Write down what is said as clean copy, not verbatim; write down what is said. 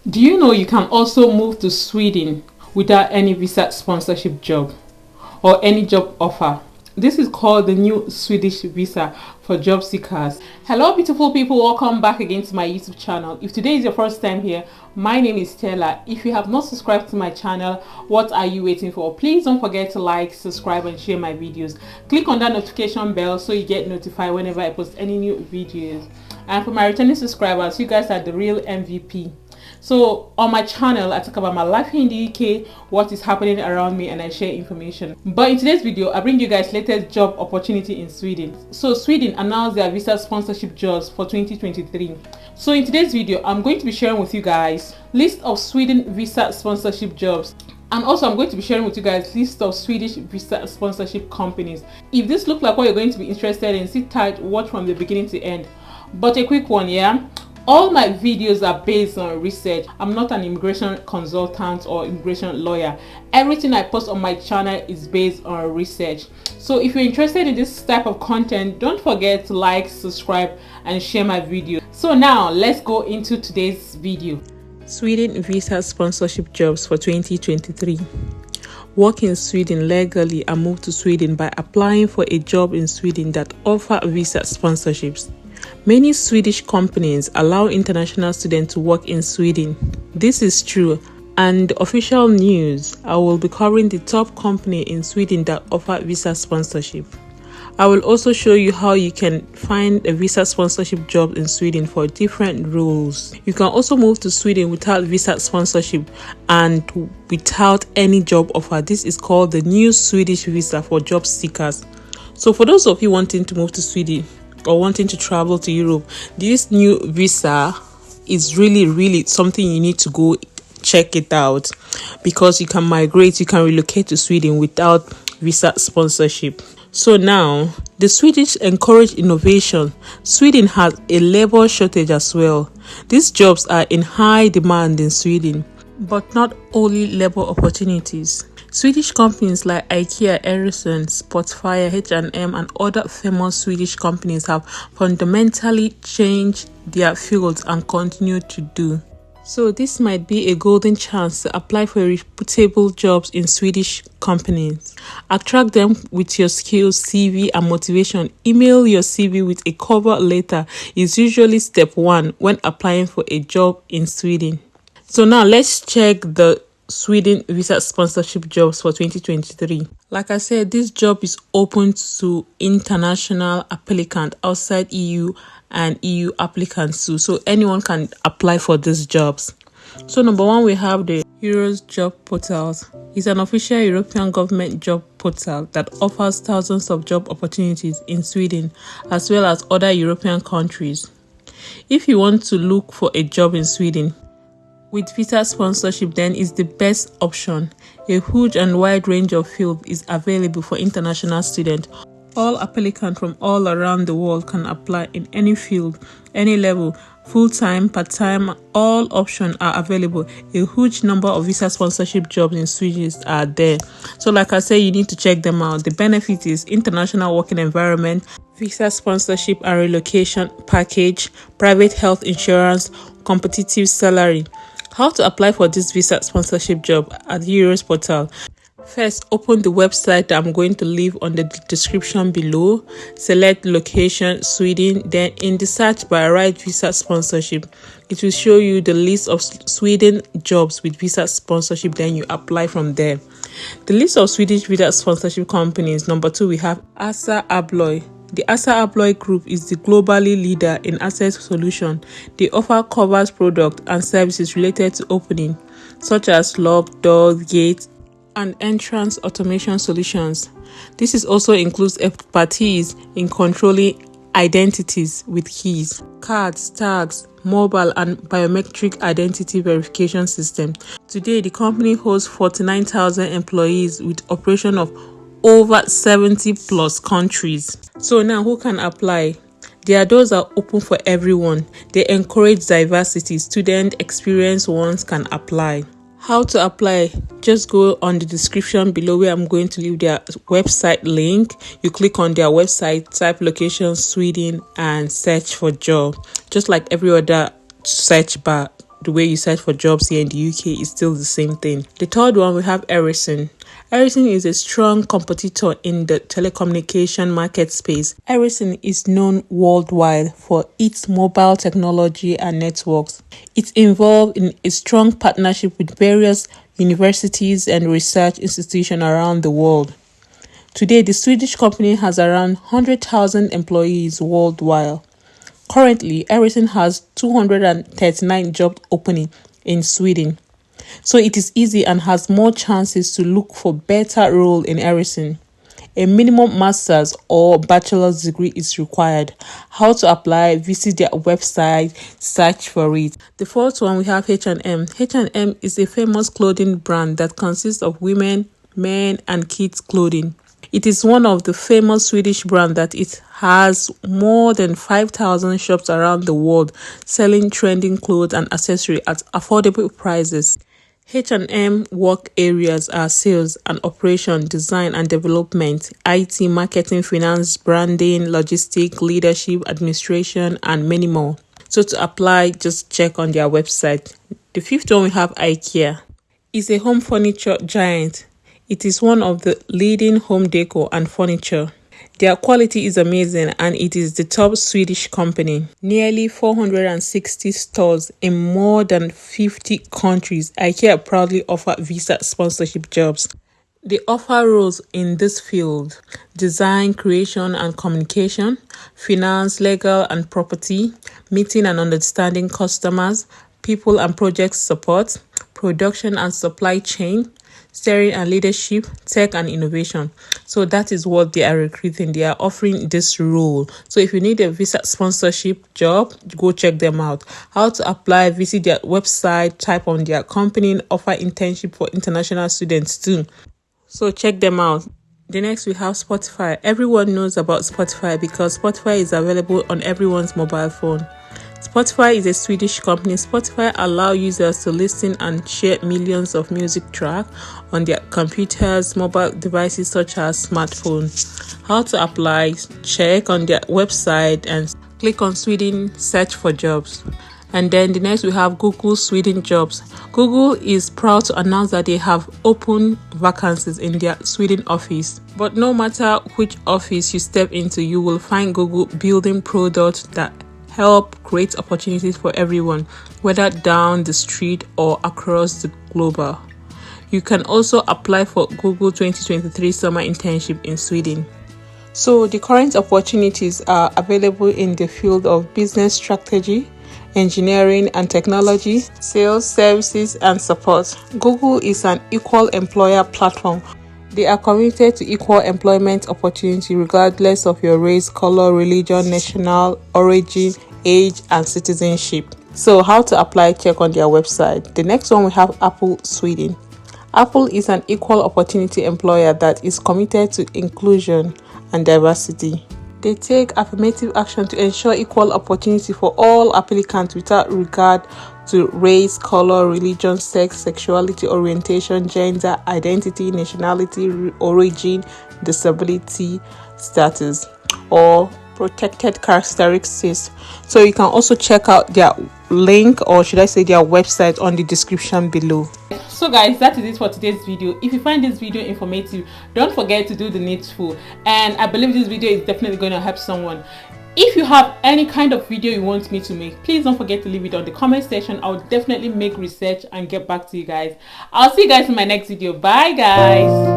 Do you know you can also move to Sweden without any visa sponsorship job or any job offer? This is called the new Swedish visa for job seekers. Hello beautiful people, welcome back again to my YouTube channel. If today is your first time here, my name is Stella. If you have not subscribed to my channel, what are you waiting for? Please don't forget to like, subscribe and share my videos. Click on that notification bell so you get notified whenever I post any new videos. And for my returning subscribers, you guys are the real MVP. So on my channel, I talk about my life here in the UK, what is happening around me, and I share information. But in today's video, I bring you guys latest job opportunity in Sweden. So Sweden announced their visa sponsorship jobs for 2023. So in today's video, I'm going to be sharing with you guys list of Sweden visa sponsorship jobs. And also I'm going to be sharing with you guys list of Swedish visa sponsorship companies. If this looks like what you're going to be interested in, sit tight, watch from the beginning to end. But a quick one, yeah? All my videos are based on research. I'm not an immigration consultant or immigration lawyer. Everything I post on my channel is based on research. So if you're interested in this type of content, don't forget to like, subscribe and share my video. So now let's go into today's video. Sweden visa sponsorship jobs for 2023. Work in Sweden legally and move to Sweden by applying for a job in Sweden that offer visa sponsorships. Many Swedish companies allow international students to work in Sweden. This is true, and official news, I will be covering the top company in Sweden that offer visa sponsorship. I will also show you how you can find a visa sponsorship job in Sweden for different roles. You can also move to Sweden without visa sponsorship and without any job offer. This is called the new Swedish visa for job seekers. So for those of you wanting to move to Sweden or wanting to travel to Europe, this new visa is really something you need to go check it out, because you can migrate, you can relocate to Sweden without visa sponsorship. So now, the Swedish encourage innovation. Sweden has a labor shortage as well. These jobs are in high demand in Sweden, but not only labor opportunities. Swedish companies like IKEA, Ericsson, Spotify, H&M and other famous Swedish companies have fundamentally changed their fields and continue to do. So this might be a golden chance to apply for reputable jobs in Swedish companies. Attract them with your skills, CV and motivation. Email your CV with a cover letter is usually step one when applying for a job in Sweden. So now let's check the Sweden visa sponsorship jobs for 2023. Like I said, this job is open to international applicants outside EU and EU applicants too. So anyone can apply for these jobs. So number one, we have the Euros job portals. It's an official European government job portal that offers thousands of job opportunities in Sweden as well as other European countries. If you want to look for a job in Sweden with visa sponsorship, then is the best option. A huge and wide range of fields is available for international students. All applicants from all around the world can apply in any field, any level, full-time, part-time, all options are available. A huge number of visa sponsorship jobs in Sweden are there. So like I say, you need to check them out. The benefit is international working environment, visa sponsorship and relocation package, private health insurance, competitive salary. How to apply for this visa sponsorship job at the Euros portal? First, open the website that I'm going to leave on the description below. Select location, Sweden. Then in the search bar, write visa sponsorship. It will show you the list of Sweden jobs with visa sponsorship. Then you apply from there. The list of Swedish visa sponsorship companies. Number 2, we have Abloy. The Abloy group is the globally leader in access solution. They offer covers products and services related to opening, such as lock, doors, gates, and entrance automation solutions. This is also includes expertise in controlling identities with keys, cards, tags, mobile and biometric identity verification system. Today, the company holds 49,000 employees with operation of over 70 plus countries. So now who can apply? Their doors are open for everyone. They encourage diversity. Student experienced ones can apply. How to apply? Just go on the description below where I'm going to leave their website link. You click on their website, type location Sweden and search for job. Just like every other search bar, the way you search for jobs here in the UK is still the same thing. The third one, we have Ericsson. Ericsson is a strong competitor in the telecommunication market space. Ericsson is known worldwide for its mobile technology and networks. It's involved in a strong partnership with various universities and research institutions around the world. Today, the Swedish company has around 100,000 employees worldwide. Currently, Ericsson has 239 job openings in Sweden. So it is easy and has more chances to look for better role in Ericsson. A minimum master's or bachelor's degree is required. How to apply? Visit their website, search for it. The fourth one, we have H&M. H&M is a famous clothing brand that consists of women, men, and kids clothing. It is one of the famous Swedish brands that it has more than 5,000 shops around the world selling trending clothes and accessories at affordable prices. H&M work areas are sales and operation, design and development, IT, marketing, finance, branding, logistics, leadership, administration, and many more. So to apply, just check on their website. The fifth one, we have IKEA. It's a home furniture giant. It is one of the leading home decor and furniture. Their quality is amazing and it is the top Swedish company. Nearly 460 stores in more than 50 countries. IKEA proudly offer visa sponsorship jobs. They offer roles in this field: design, creation and communication, finance, legal and property, meeting and understanding customers, people and project support, production and supply chain, steering and leadership, tech and innovation. So that is what they are recruiting. They are offering this role. So if you need a visa sponsorship job, go check them out. How to apply? Visit their website, type on their company, offer internship for international students too. So check them out. The next, we have Spotify. Everyone knows about Spotify because Spotify is available on everyone's mobile phone. Spotify is a Swedish company. Spotify allows users to listen and share millions of music tracks on their computers, mobile devices such as smartphones. How to apply? Check on their website and click on Sweden, search for jobs. And then the next, we have Google Sweden jobs. Google is proud to announce that they have open vacancies in their Sweden office. But no matter which office you step into, you will find Google building products that help create opportunities for everyone, whether down the street or across the globe. You can also apply for Google 2023 summer internship in Sweden. So the current opportunities are available in the field of business strategy, engineering and technology, sales, services and support. Google is an equal employer platform. They are committed to equal employment opportunity regardless of your race, color, religion, national origin, age, and citizenship. So how to apply? Check on their website. The next one, we have Apple Sweden. Apple is an equal opportunity employer that is committed to inclusion and diversity. They take affirmative action to ensure equal opportunity for all applicants without regard to race, color, religion, sex, sexuality, orientation, gender, identity, nationality, origin, disability status, or protected characteristics. So you can also check out their link, or should I say their website, on the description below. So guys, that is it for today's video. If you find this video informative, don't forget to do the needful, and I believe this video is definitely going to help someone. If you have any kind of video you want me to make, please don't forget to leave it on the comment section. I'll definitely make research and get back to you guys. I'll see you guys in my next video. Bye guys.